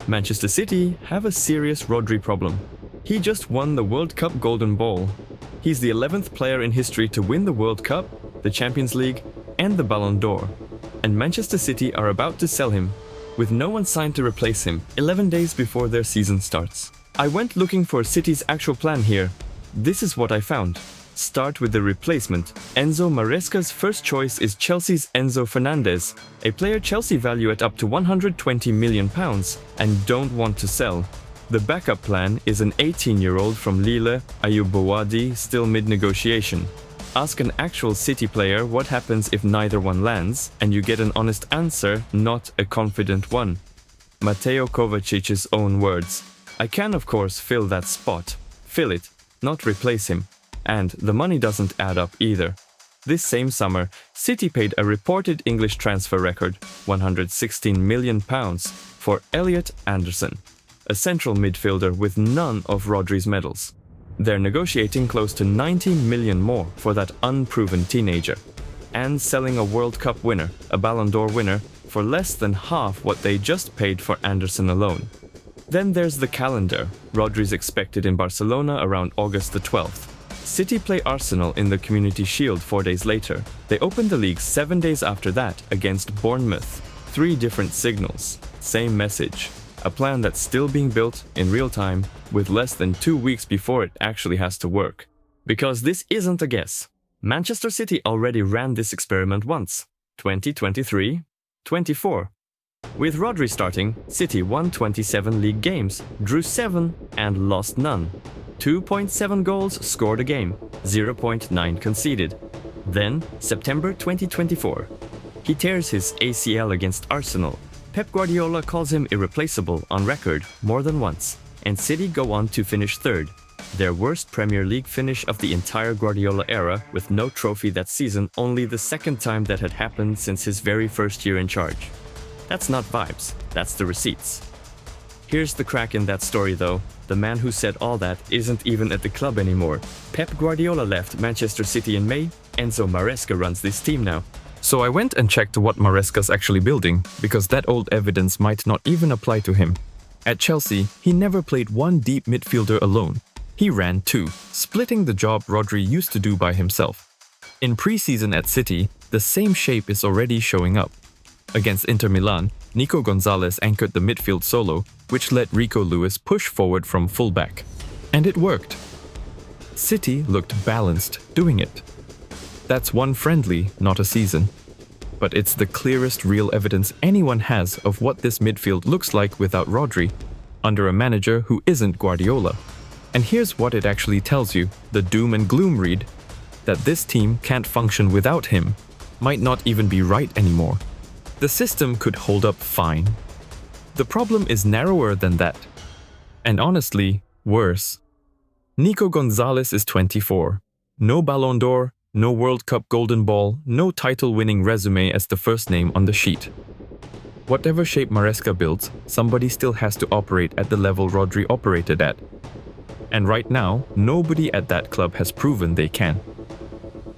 Manchester City have a serious Rodri problem. He just won the World Cup Golden Ball. He's the 11th player in history to win the World Cup, the Champions League, and the Ballon d'Or. And Manchester City are about to sell him, with no one signed to replace him 11 days before their season starts. I went looking for City's actual plan here. This is what I found. Start with the replacement. Enzo Maresca's first choice is Chelsea's Enzo Fernandez, a player Chelsea value at up to £120 million and don't want to sell. The backup plan is an 18-year-old from Lille, Ayoub Bouadi, still mid-negotiation. Ask an actual City player what happens if neither one lands, and you get an honest answer, not a confident one. Mateo Kovacic's own words. I can of course fill that spot. Fill it, not replace him. And the money doesn't add up either. This same summer, City paid a reported English transfer record, £116 million, for Elliot Anderson, a central midfielder with none of Rodri's medals. They're negotiating close to 19 million more for that unproven teenager, and selling a World Cup winner, a Ballon d'Or winner, for less than half what they just paid for Anderson alone. Then there's the calendar. Rodri's expected in Barcelona around August the 12th. City play Arsenal in the Community Shield 4 days later. They open the league 7 days after that against Bournemouth. 3 different signals, same message. A plan that's still being built in real time with less than 2 weeks before it actually has to work. Because this isn't a guess. Manchester City already ran this experiment once. 2023, 24. With Rodri starting, City won 27 league games, drew 7 and lost none. 2.7 goals scored a game, 0.9 conceded. Then, September 2024. He tears his ACL against Arsenal. Pep Guardiola calls him irreplaceable on record more than once, and City go on to finish 3rd. Their worst Premier League finish of the entire Guardiola era, with no trophy that season, only the 2nd time that had happened since his very first year in charge. That's not vibes, that's the receipts. Here's the crack in that story though. The man who said all that isn't even at the club anymore. Pep Guardiola left Manchester City in May, Enzo Maresca runs this team now. So I went and checked what Maresca's actually building, because that old evidence might not even apply to him. At Chelsea, he never played one deep midfielder alone. He ran 2, splitting the job Rodri used to do by himself. In pre-season at City, the same shape is already showing up. Against Inter Milan, Nico Gonzalez anchored the midfield solo, which let Rico Lewis push forward from fullback. And it worked. City looked balanced doing it. That's one friendly, not a season. But it's the clearest real evidence anyone has of what this midfield looks like without Rodri, under a manager who isn't Guardiola. And here's what it actually tells you, the doom and gloom read, that this team can't function without him, might not even be right anymore. The system could hold up fine. The problem is narrower than that. And honestly, worse. Nico Gonzalez is 24. No Ballon d'Or, no World Cup Golden Ball, no title-winning resume as the first name on the sheet. Whatever shape Maresca builds, somebody still has to operate at the level Rodri operated at. And right now, nobody at that club has proven they can.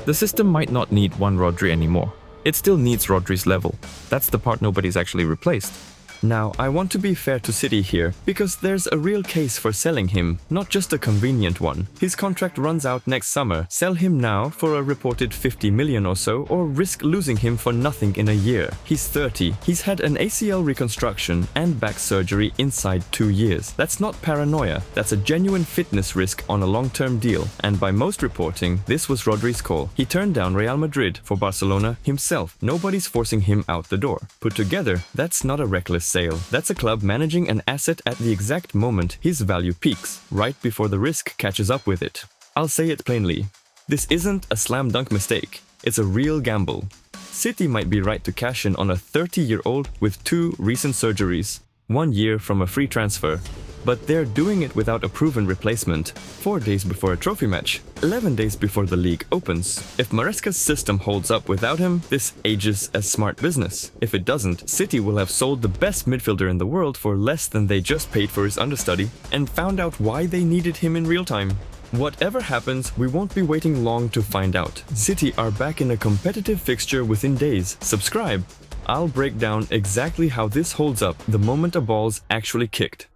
The system might not need one Rodri anymore. It still needs Rodri's level. That's the part nobody's actually replaced. Now, I want to be fair to City here, because there's a real case for selling him, not just a convenient one. His contract runs out next summer. Sell him now for a reported 50 million or so, or risk losing him for nothing in a year. He's 30. He's had an ACL reconstruction and back surgery inside 2 years. That's not paranoia. That's a genuine fitness risk on a long-term deal. And by most reporting, this was Rodri's call. He turned down Real Madrid for Barcelona himself. Nobody's forcing him out the door. Put together, that's not a reckless sale. That's a club managing an asset at the exact moment his value peaks, right before the risk catches up with it. I'll say it plainly. This isn't a slam dunk mistake. It's a real gamble. City might be right to cash in on a 30-year-old with 2 recent surgeries, 1 year from a free transfer. But they're doing it without a proven replacement, 4 days before a trophy match, 11 days before the league opens. If Maresca's system holds up without him, this ages as smart business. If it doesn't, City will have sold the best midfielder in the world for less than they just paid for his understudy, and found out why they needed him in real time. Whatever happens, we won't be waiting long to find out. City are back in a competitive fixture within days. Subscribe! I'll break down exactly how this holds up the moment a ball's actually kicked.